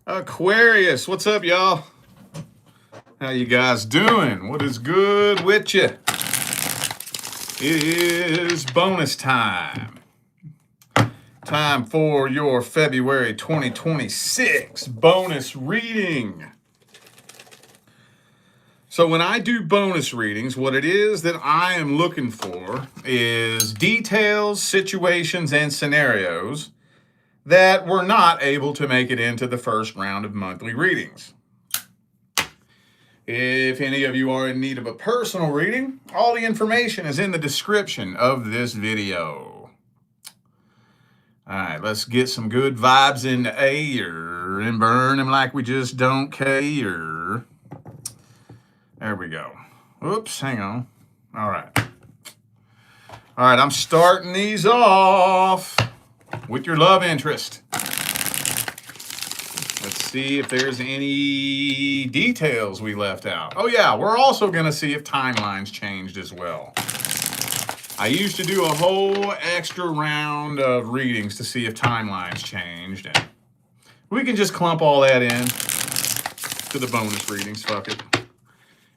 Aquarius, what's up, y'all? How you guys doing? What is good with you? It is bonus time. Time for your February 2026 bonus reading. So when I do bonus readings, what it is that I am looking for is details, situations, and scenarios that were not able to make it into the first round of monthly readings. If any of you are in need of a personal reading, all the information is in the description of this video. All right, let's get some good vibes in the air and burn them like we just don't care. There we go. Oops, hang on. All right. All right, I'm starting these off with your love interest. Let's see if there's any details we left out. Oh yeah, we're also going to see if timelines changed as well. I used to do a whole extra round of readings to see if timelines changed. And we can just clump all that in to the bonus readings, fuck it.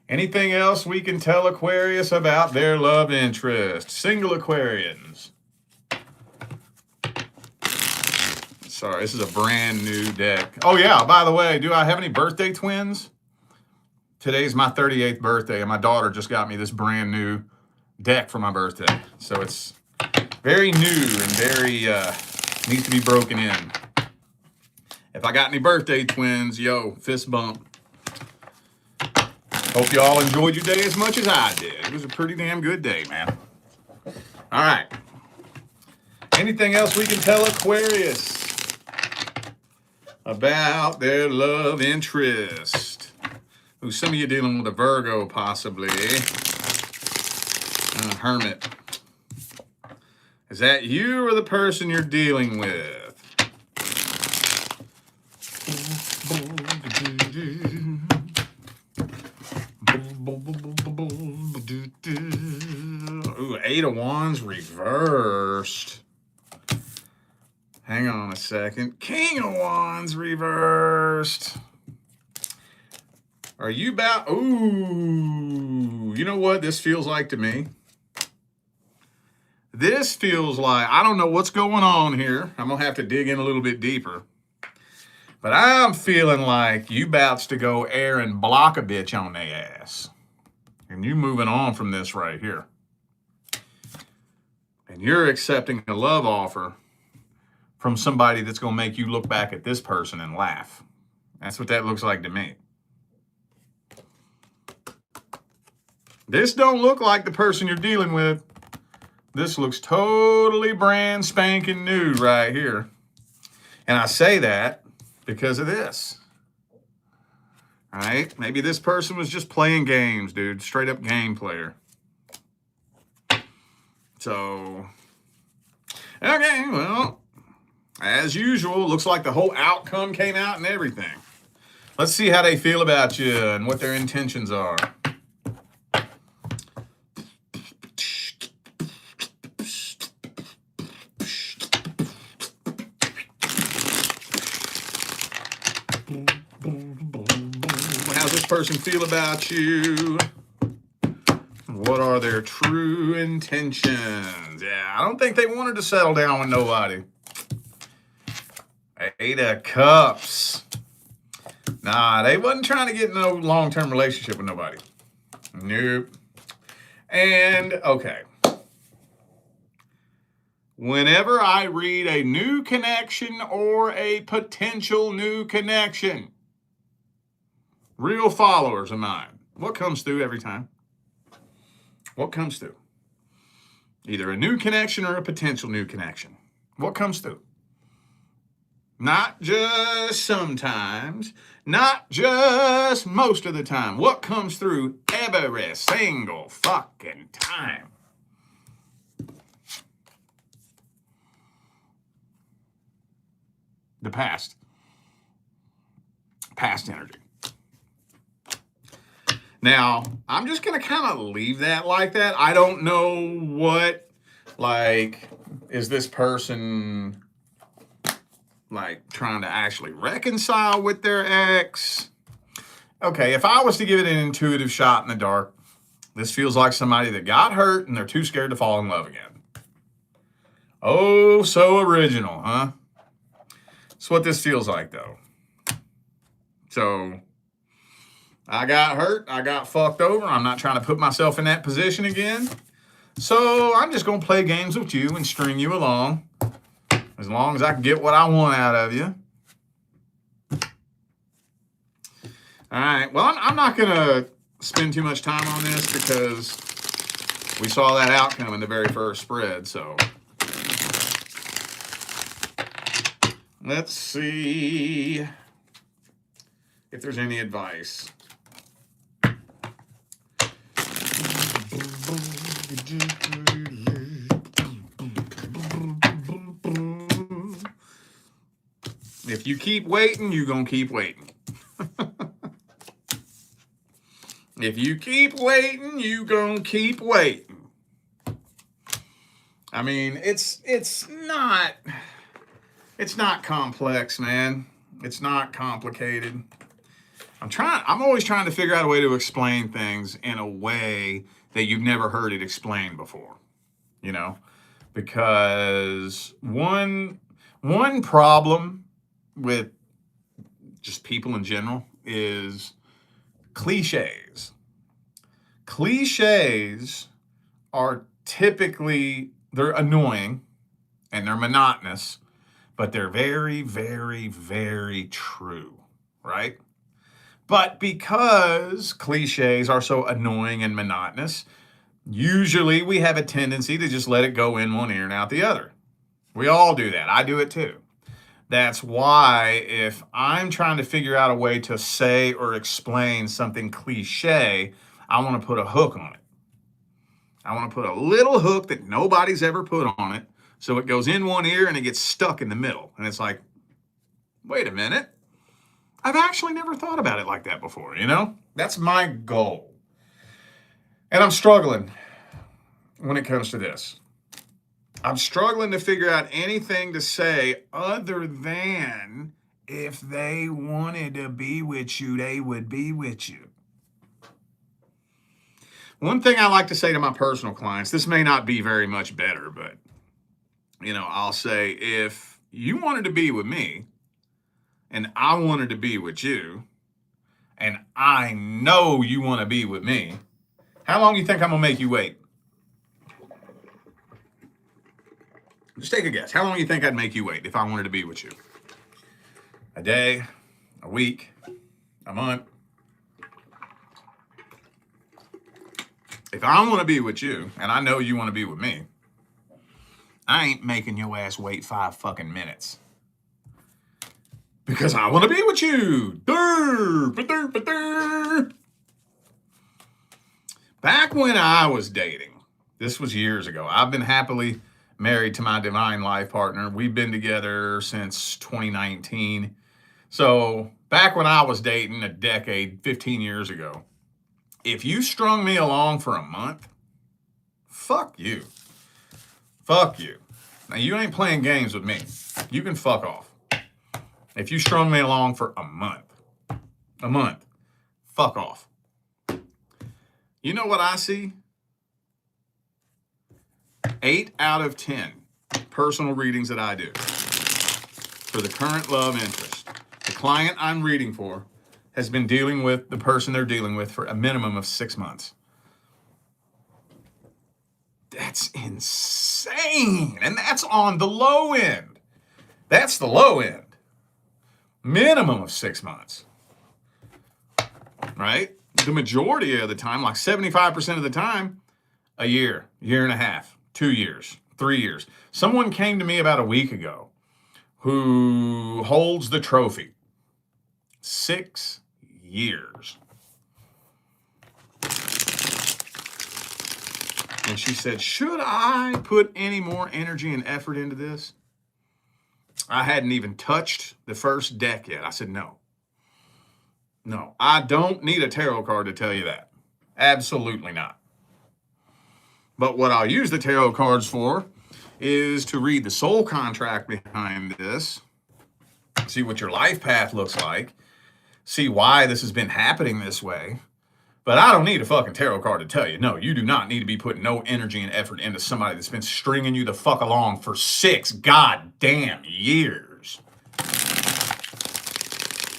Anything else we can tell Aquarius about their love interest? Single Aquarians. Sorry, this is a brand new deck. Oh yeah, by the way, do I have any birthday twins? Today's my 38th birthday, and my daughter just got me this brand new deck for my birthday. So it's very new and very, needs to be broken in. If I got any birthday twins, yo, fist bump. Hope you all enjoyed your day as much as I did. It was a pretty damn good day, man. All right. Anything else we can tell Aquarius about their love interest? Ooh, some of you dealing with a Virgo, possibly. Hermit. Is that you or the person you're dealing with? Ooh, Eight of Wands reversed. Hang on a second. King of Wands reversed. Are you about... Ooh, you know what this feels like to me? This feels like... I don't know what's going on here. I'm going to have to dig in a little bit deeper. But I'm feeling like you bouts to go air and block a bitch on their ass. And you moving on from this right here. And you're accepting a love offer from somebody that's going to make you look back at this person and laugh. That's what that looks like to me. This don't look like the person you're dealing with. This looks totally brand spanking new right here. And I say that because of this. All right? Maybe this person was just playing games, dude. Straight up game player. So, okay, well, as usual, looks like the whole outcome came out and everything. Let's see how they feel about you and what their intentions are. How's this person feel about you? What are their true intentions? Yeah, I don't think they wanted to settle down with nobody. Eight of Cups. Nah, they wasn't trying to get in no long-term relationship with nobody. Nope. And, okay. Whenever I read a new connection or a potential new connection, real followers of mine, what comes through every time? What comes through? Either a new connection or a potential new connection. What comes through? Not just sometimes, not just most of the time. What comes through every single fucking time? The past. Past energy. Now, I'm just going to kind of leave that like that. I don't know what, like, is this person like trying to actually reconcile with their ex. Okay, if I was to give it an intuitive shot in the dark, this feels like somebody that got hurt and they're too scared to fall in love again. Oh, so original, huh? That's what this feels like, though. So, I got hurt. I got fucked over. I'm not trying to put myself in that position again. So, I'm just going to play games with you and string you along as long as I can get what I want out of you. All right. Well, I'm not going to spend too much time on this because we saw that outcome in the very first spread. So, let's see if there's any advice. If you keep waiting, you're going to keep waiting. If you keep waiting, you're going to keep waiting. I mean, it's not complex, man. It's not complicated. I'm always trying to figure out a way to explain things in a way that you've never heard it explained before, you know? Because one problem with just people in general is cliches. Cliches are typically, they're annoying and they're monotonous, but they're very, very, very true, right? But because cliches are so annoying and monotonous, usually we have a tendency to just let it go in one ear and out the other. We all do that. I do it too. That's why if I'm trying to figure out a way to say or explain something cliche, I want to put a hook on it. I want to put a little hook that nobody's ever put on it, so it goes in one ear and it gets stuck in the middle. And it's like, wait a minute. I've actually never thought about it like that before, you know? That's my goal. And I'm struggling when it comes to this. I'm struggling to figure out anything to say other than if they wanted to be with you, they would be with you. One thing I like to say to my personal clients, this may not be very much better, but, you know, I'll say, if you wanted to be with me and I wanted to be with you and I know you want to be with me, how long do you think I'm going to make you wait? Just take a guess. How long do you think I'd make you wait if I wanted to be with you? A day, a week, a month? If I want to be with you, and I know you want to be with me, I ain't making your ass wait 5 fucking minutes. Because I want to be with you. Back when I was dating, this was years ago. I've been happily married to my divine life partner. We've been together since 2019. So back when I was dating a decade, 15 years ago, if you strung me along for a month, fuck you. Fuck you. Now, you ain't playing games with me. You can fuck off. If you strung me along for a month, fuck off. You know what I see? 8 out of 10 personal readings that I do for the current love interest. The client I'm reading for has been dealing with the person they're dealing with for a minimum of 6 months. That's insane. And that's on the low end. That's the low end. Minimum of 6 months. Right? The majority of the time, like 75% of the time, a year and a half, 2 years, 3 years. Someone came to me about a week ago who holds the trophy. 6 years. And she said, should I put any more energy and effort into this? I hadn't even touched the first deck yet. I said, no. No, I don't need a tarot card to tell you that. Absolutely not. But what I'll use the tarot cards for is to read the soul contract behind this see what your life path looks like, see why this has been happening this way. But I don't need a fucking tarot card to tell you, no, you do not need to be putting no energy and effort into somebody that's been stringing you the fuck along for 6 goddamn years.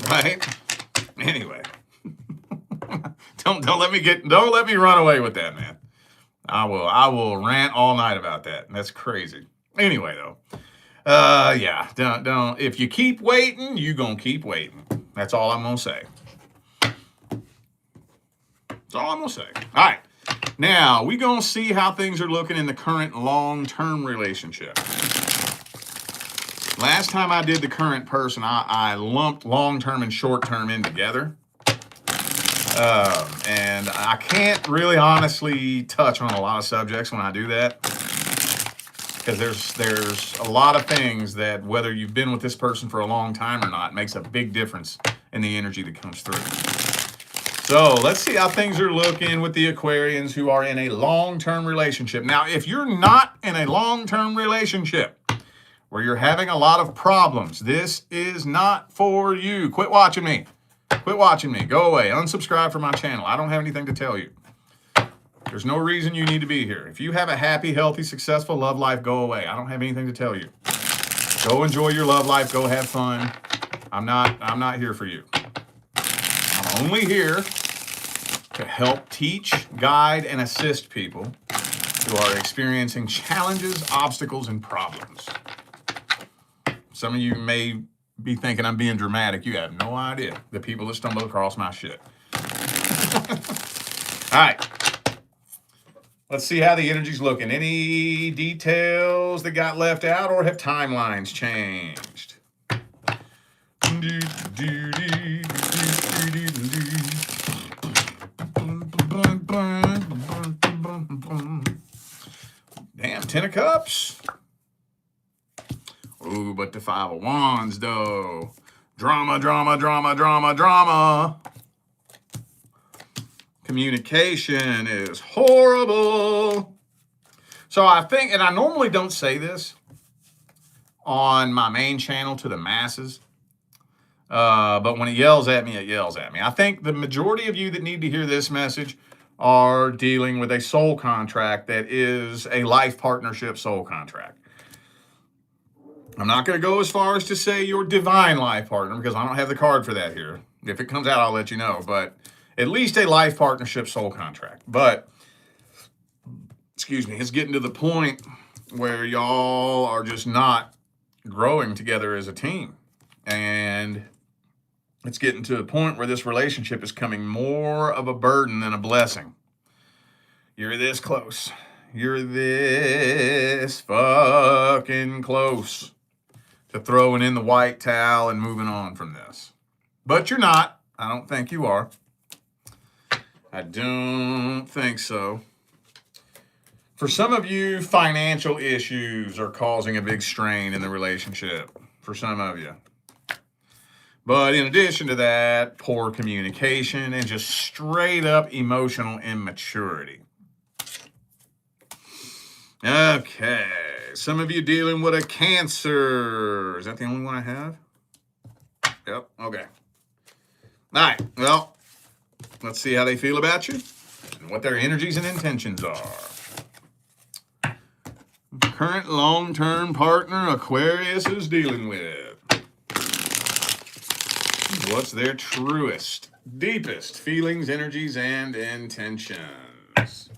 Right? Anyway. Don't let me run away with that, man. I will rant all night about that. That's crazy. Anyway, though. Yeah, don't. If you keep waiting, you gonna keep waiting. That's all I'm gonna say. That's all I'm gonna say. All right. Now, we gonna see how things are looking in the current long-term relationship. Last time I did the current person, I lumped long-term and short-term in together. And I can't really honestly touch on a lot of subjects when I do that, because there's a lot of things that, whether you've been with this person for a long time or not, makes a big difference in the energy that comes through. So let's see how things are looking with the Aquarians who are in a long-term relationship. Now, if you're not in a long-term relationship where you're having a lot of problems, this is not for you. Quit watching me. Quit watching me. Go away. Unsubscribe from my channel. I don't have anything to tell you. There's no reason you need to be here. If you have a happy, healthy, successful love life, go away. I don't have anything to tell you. Go enjoy your love life. Go have fun. I'm not here for you. I'm only here to help teach, guide, and assist people who are experiencing challenges, obstacles, and problems. Some of you may be thinking I'm being dramatic. You have no idea the people that stumble across my shit. All right. Let's see how the energy's looking. Any details that got left out, or have timelines changed? Damn, 10 of Cups. Ooh, but the 5 of Wands, though. Drama, drama, drama, drama, drama. Communication is horrible. So I think, and I normally don't say this on my main channel to the masses, but when it yells at me, it yells at me. I think the majority of you that need to hear this message are dealing with a soul contract that is a life partnership soul contract. I'm not going to go as far as to say your divine life partner, because I don't have the card for that here. If it comes out, I'll let you know. But at least a life partnership soul contract. But, excuse me, it's getting to the point where y'all are just not growing together as a team. And it's getting to the point where this relationship is becoming more of a burden than a blessing. You're this close. You're this fucking close to throwing in the white towel and moving on from this. But you're not. I don't think you are. I don't think so. For some of you, financial issues are causing a big strain in the relationship. For some of you. But in addition to that, poor communication and just straight up emotional immaturity. Okay. Some of you dealing with a Cancer. Is that the only one I have? Yep. Okay. All right. Well, let's see how they feel about you and what their energies and intentions are. Current long-term partner Aquarius is dealing with. What's their truest, deepest feelings, energies, and intentions?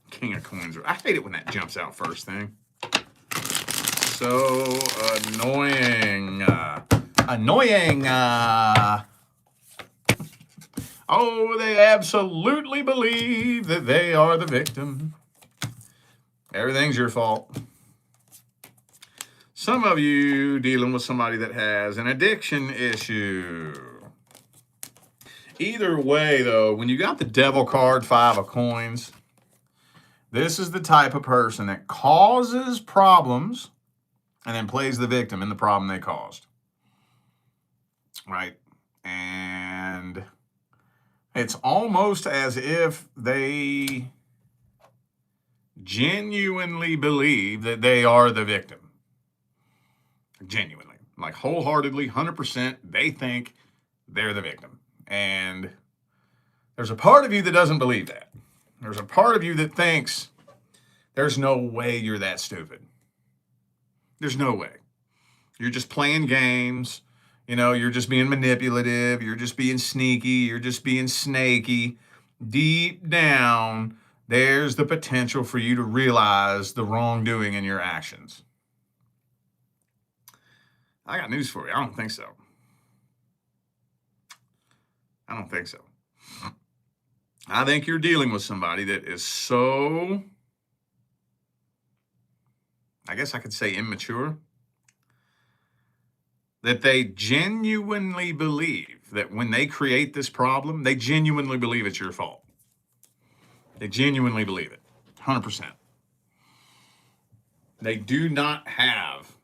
King of Coins. I hate it when that jumps out first thing. So annoying. Annoying. Oh, they absolutely believe that they are the victim. Everything's your fault. Some of you dealing with somebody that has an addiction issue. Either way, though, when you got the Devil card, 5 of Coins, this is the type of person that causes problems and then plays the victim in the problem they caused. Right? And it's almost as if they genuinely believe that they are the victim. Genuinely, like wholeheartedly, 100%, they think they're the victim. And there's a part of you that doesn't believe that. There's a part of you that thinks there's no way you're that stupid. There's no way. You're just playing games. You're just being manipulative. You're just being sneaky. You're just being snaky. Deep down, there's the potential for you to realize the wrongdoing in your actions. I got news for you. I don't think so. I don't think so. I think you're dealing with somebody that is so, I guess I could say immature, that they genuinely believe that when they create this problem, they genuinely believe it's your fault. They genuinely believe it, 100%. They do not have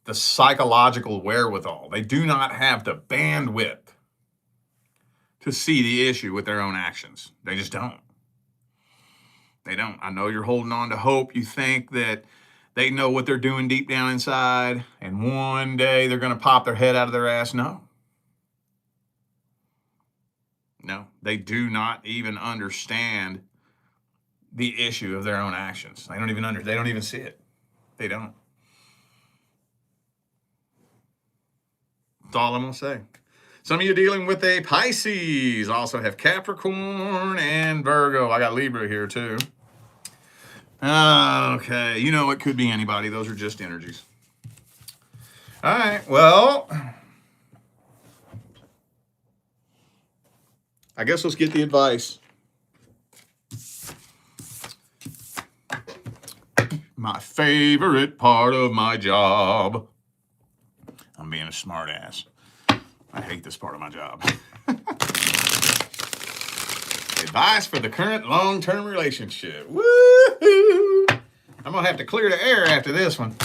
the psychological wherewithal. They do not have the bandwidth to see the issue with their own actions. They just don't. They don't. I know you're holding on to hope. You think that they know what they're doing deep down inside, and one day they're going to pop their head out of their ass. No. No, they do not even understand the issue of their own actions. They don't even see it. They don't. That's all I'm going to say. Some of you dealing with a Pisces, also have Capricorn and Virgo. I got Libra here too. Okay, it could be anybody. Those are just energies. All right, well, I guess let's get the advice. My favorite part of my job. I'm being a smart ass. I hate this part of my job. Advice for the current long-term relationship. Woo-hoo! I'm going to have to clear the air after this one.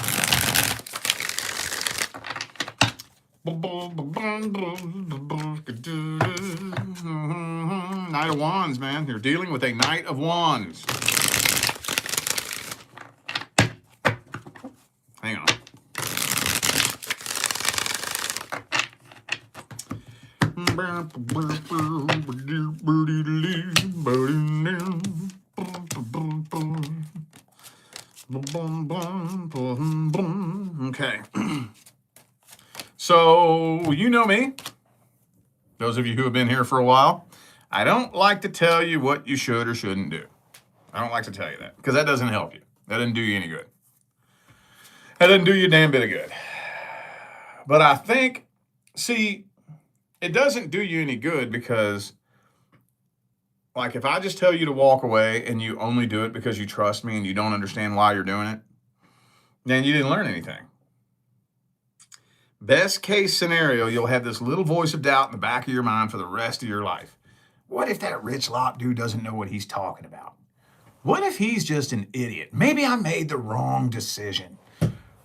Knight of Wands, man. You're dealing with a Knight of Wands. Hang on. Okay. So, you know me. Those of you who have been here for a while, I don't like to tell you what you should or shouldn't do. I don't like to tell you that because that doesn't help you. That doesn't do you any good. That doesn't do you a damn bit of good. But I think, see, it doesn't do you any good because, like, if I just tell you to walk away and you only do it because you trust me and you don't understand why you're doing it, then you didn't learn anything. Best case scenario, you'll have this little voice of doubt in the back of your mind for the rest of your life. What if that rich Lopp dude doesn't know what he's talking about? What if he's just an idiot? Maybe I made the wrong decision,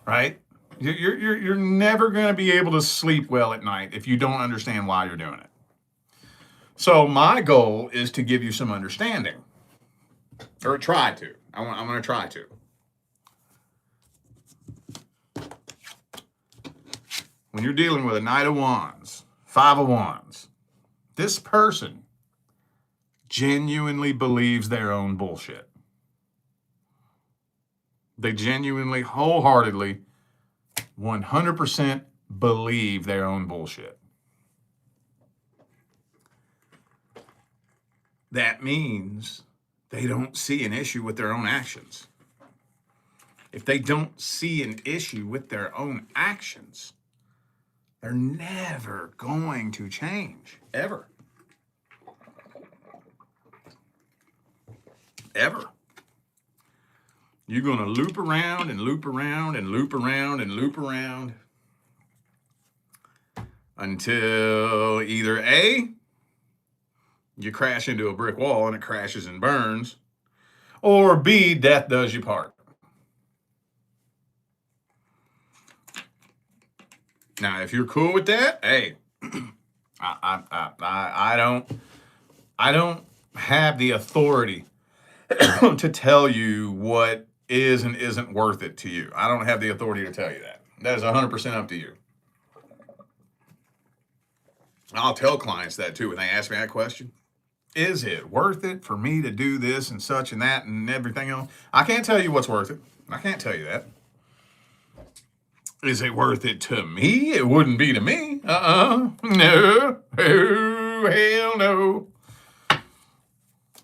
right? You're never going to be able to sleep well at night if you don't understand why you're doing it. So my goal is to give you some understanding, or try to. I'm going to try to. When you're dealing with a Knight of Wands, Five of Wands, this person genuinely believes their own bullshit. They genuinely, wholeheartedly, 100% believe their own bullshit. That means they don't see an issue with their own actions. If they don't see an issue with their own actions, they're never going to change, ever. Ever. You're going to loop around and loop around and loop around and loop around until either A, you crash into a brick wall and it crashes and burns, or B, death does you part. Now, if you're cool with that, hey, I don't have the authority to tell you what is and isn't worth it to you. I don't have the authority to tell you that. That is 100% up to you. I'll tell clients that too when they ask me that question. Is it worth it for me to do this and such and that and everything else? I can't tell you what's worth it. I can't tell you that. Is it worth it to me? It wouldn't be to me. No. Oh, hell no.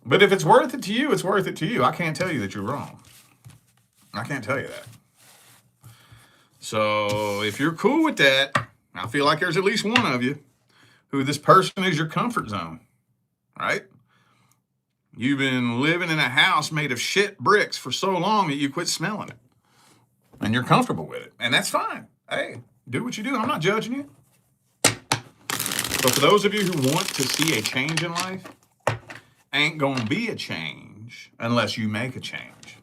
But if it's worth it to you, it's worth it to you. I can't tell you that you're wrong. I can't tell you that. So if you're cool with that, I feel like there's at least one of you who this person is your comfort zone, right? You've been living in a house made of shit bricks for so long that you quit smelling it. And you're comfortable with it. And that's fine. Hey, do what you do. I'm not judging you. But for those of you who want to see a change in life, ain't gonna be a change unless you make a change.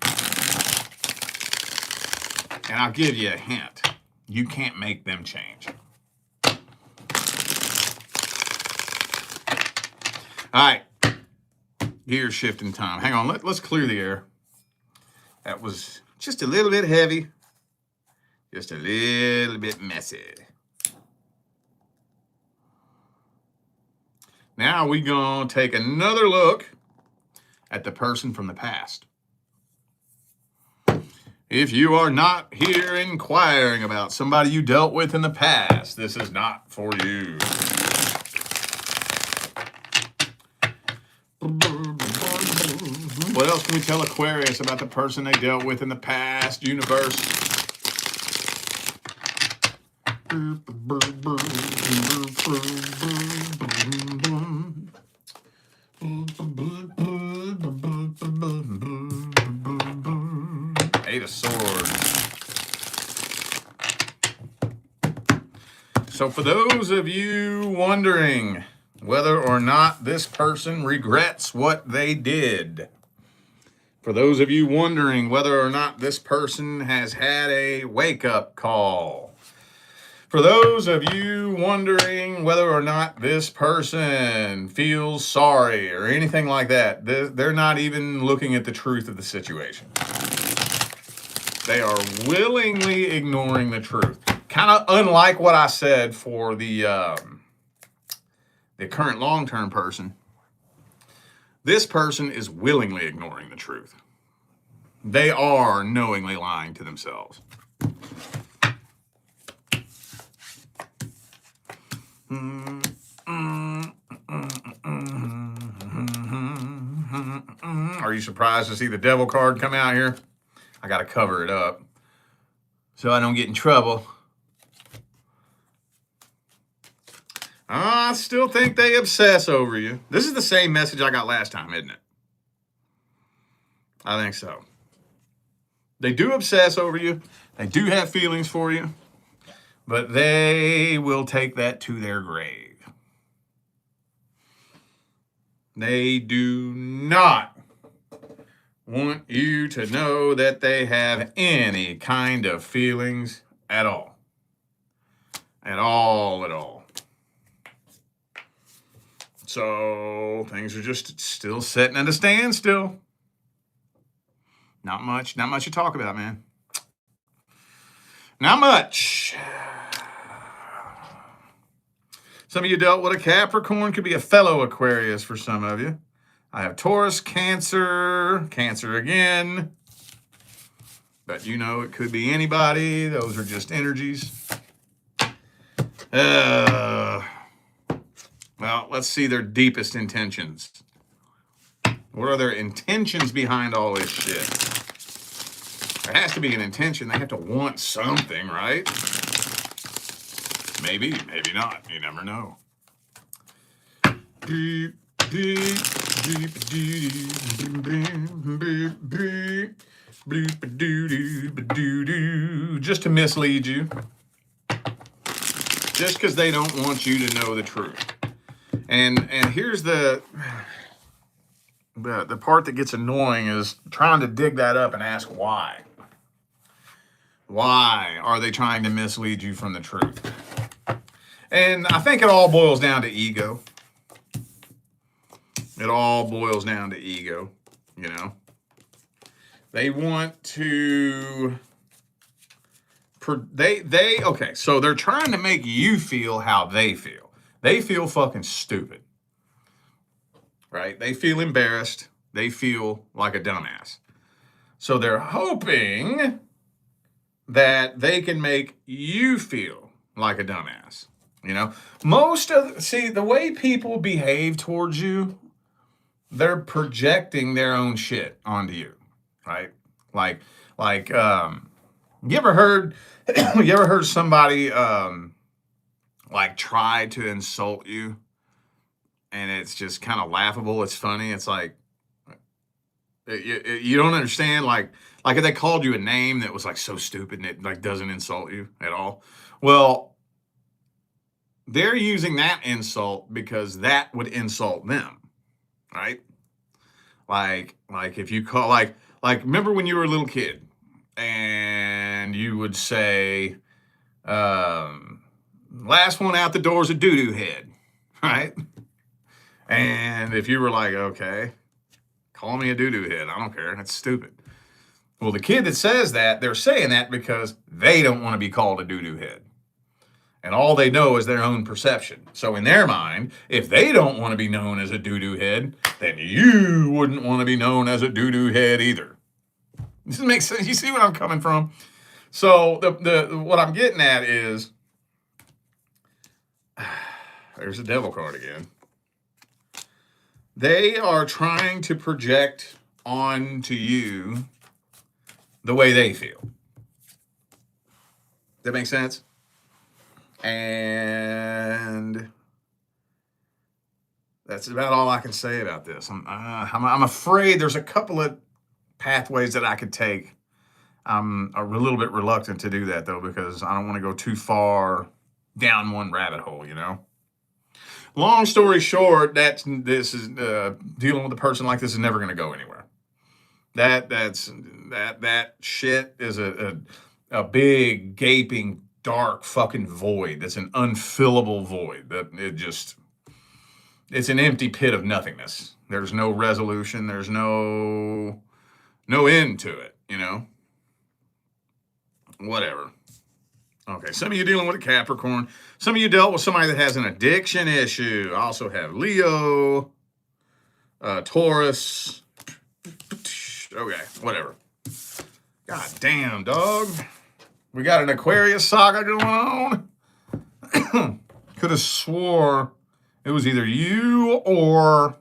And I'll give you a hint. You can't make them change. All right. Gear shifting time. Hang on. Let's clear the air. That was just a little bit heavy. Just a little bit messy. Now we're going to take another look at the person from the past. If you are not here inquiring about somebody you dealt with in the past, this is not for you. What else can we tell Aquarius about the person they dealt with in the past, universe? Eight of Swords. So for those of you wondering whether or not this person regrets what they did, for those of you wondering whether or not this person has had a wake-up call, for those of you wondering whether or not this person feels sorry or anything like that, they're not even looking at the truth of the situation. They are willingly ignoring the truth. Kind of unlike what I said for the current long-term person. This person is willingly ignoring the truth. They are knowingly lying to themselves. Are you surprised to see the devil card come out here? I got to cover it up so I don't get in trouble. I still think they obsess over you. This is the same message I got last time, isn't it? I think so. They do obsess over you. They do have feelings for you. But they will take that to their grave. They do not want you to know that they have any kind of feelings at all. At all. So things are just still sitting at a standstill. Not much to talk about, man. Not much. Some of you dealt with a Capricorn, could be a fellow Aquarius for some of you. I have Taurus, Cancer again. But you know, it could be anybody. Those are just energies. Well, let's see their deepest intentions. What are their intentions behind all this shit? There has to be an intention. They have to want something, right? Maybe not. You never know. Just to mislead you. Just because they don't want you to know the truth. And here's the part that gets annoying is trying to dig that up and ask why. Why are they trying to mislead you from the truth? And I think it all boils down to ego. It all boils down to ego, you know. They want to Okay, so they're trying to make you feel how they feel. They feel fucking stupid, right? They feel embarrassed. They feel like a dumbass. So they're hoping that they can make you feel like a dumbass. You know, the way people behave towards you, they're projecting their own shit onto you, right? Like, you ever heard somebody like try to insult you, and it's just kind of laughable. It's funny. It's like you don't understand. Like if they called you a name that was like so stupid and it like doesn't insult you at all. Well, they're using that insult because that would insult them, right? Like if you call like remember when you were a little kid and you would say, last one out the door is a doo-doo head, right? And if you were like, okay, call me a doo-doo head, I don't care, that's stupid. Well, the kid that says that, they're saying that because they don't want to be called a doo-doo head. And all they know is their own perception. So in their mind, if they don't want to be known as a doo-doo head, then you wouldn't want to be known as a doo-doo head either. Does this make sense? You see what I'm coming from? So what I'm getting at is, there's a devil card again. They are trying to project onto you the way they feel. That makes sense? And that's about all I can say about this. I'm afraid there's a couple of pathways that I could take. I'm a little bit reluctant to do that, though, because I don't want to go too far down one rabbit hole, you know? Long story short, this is dealing with a person like this is never going to go anywhere. That shit is a big, gaping, dark fucking void. That's an unfillable void. It's an empty pit of nothingness. There's no resolution. There's no end to it, you know? Whatever. Okay, some of you dealing with a Capricorn. Some of you dealt with somebody that has an addiction issue. I also have Leo, Taurus. Okay, whatever. God damn, dog. We got an Aquarius saga going on. Could have swore it was either you or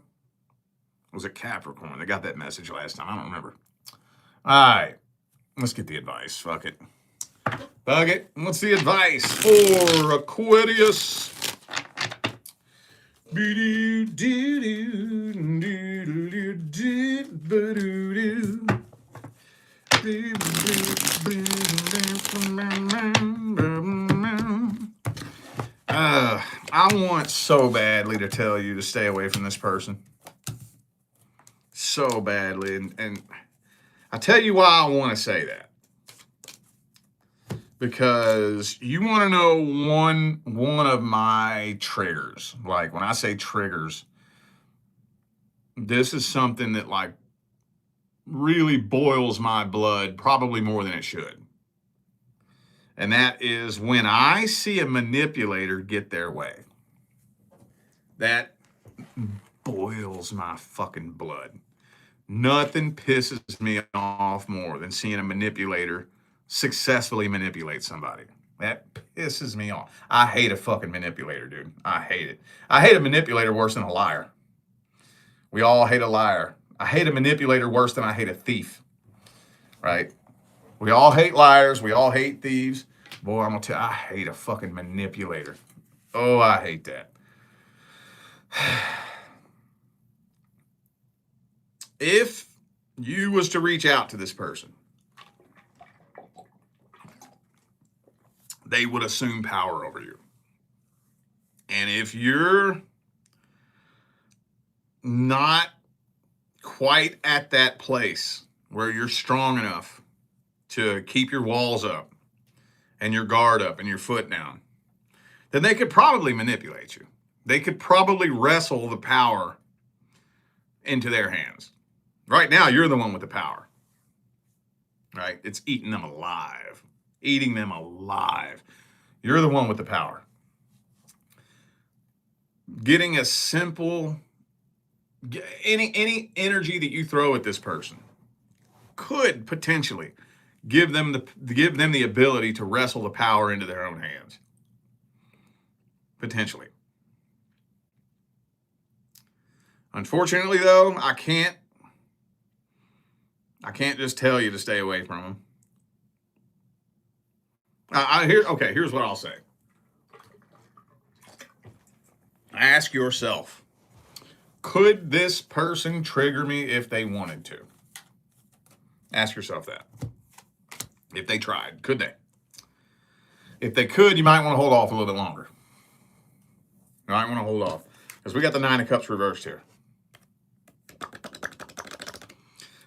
was it Capricorn? They got that message last time. I don't remember. All right, let's get the advice. Fuck it. What's the advice for Aquarius? I want so badly to tell you to stay away from this person. So badly. And I'll tell you why I want to say that. Because you want to know one of my triggers. Like when I say triggers, this is something that like really boils my blood, probably more than it should. And that is when I see a manipulator get their way. That boils my fucking blood. Nothing pisses me off more than seeing a manipulator successfully manipulate somebody. That pisses me off. I hate a fucking manipulator, dude. I hate it. I hate a manipulator worse than a liar. We all hate a liar. I hate a manipulator worse than I hate a thief. Right? We all hate liars. We all hate thieves. Boy, I'm gonna tell you, I hate a fucking manipulator. Oh, I hate that. If you was to reach out to this person, they would assume power over you. And if you're not quite at that place where you're strong enough to keep your walls up and your guard up and your foot down, then they could probably manipulate you. They could probably wrestle the power into their hands. Right now, you're the one with the power. Right? It's eating them alive. eating them alive. You're the one with the power. Getting a simple, any energy that you throw at this person could potentially give them the ability to wrestle the power into their own hands. Potentially. Unfortunately, though, I can't just tell you to stay away from them. Here's what I'll say. Ask yourself, could this person trigger me if they wanted to? Ask yourself that. If they tried, could they? If they could, you might want to hold off a little bit longer. You might want to hold off because we got the 9 of Cups reversed here.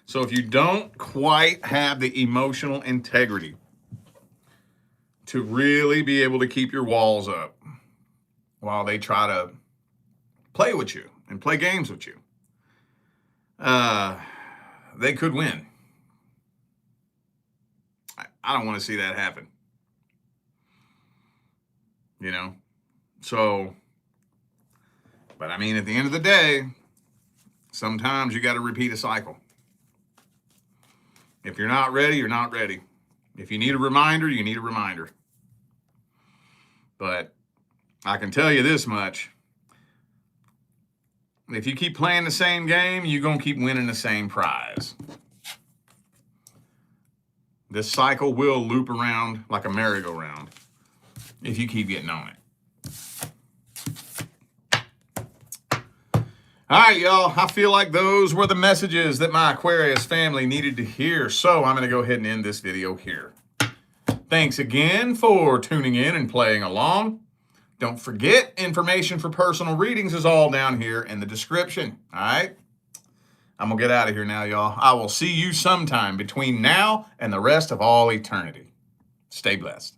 So if you don't quite have the emotional integrity to really be able to keep your walls up while they try to play with you and play games with you, they could win. I don't want to see that happen. You know? So, but I mean, at the end of the day, sometimes you got to repeat a cycle. If you're not ready, you're not ready. If you need a reminder, you need a reminder. But I can tell you this much. If you keep playing the same game, you're going to keep winning the same prize. This cycle will loop around like a merry-go-round if you keep getting on it. All right, y'all. I feel like those were the messages that my Aquarius family needed to hear. So I'm going to go ahead and end this video here. Thanks again for tuning in and playing along. Don't forget, information for personal readings is all down here in the description. All right? I'm going to get out of here now, y'all. I will see you sometime between now and the rest of all eternity. Stay blessed.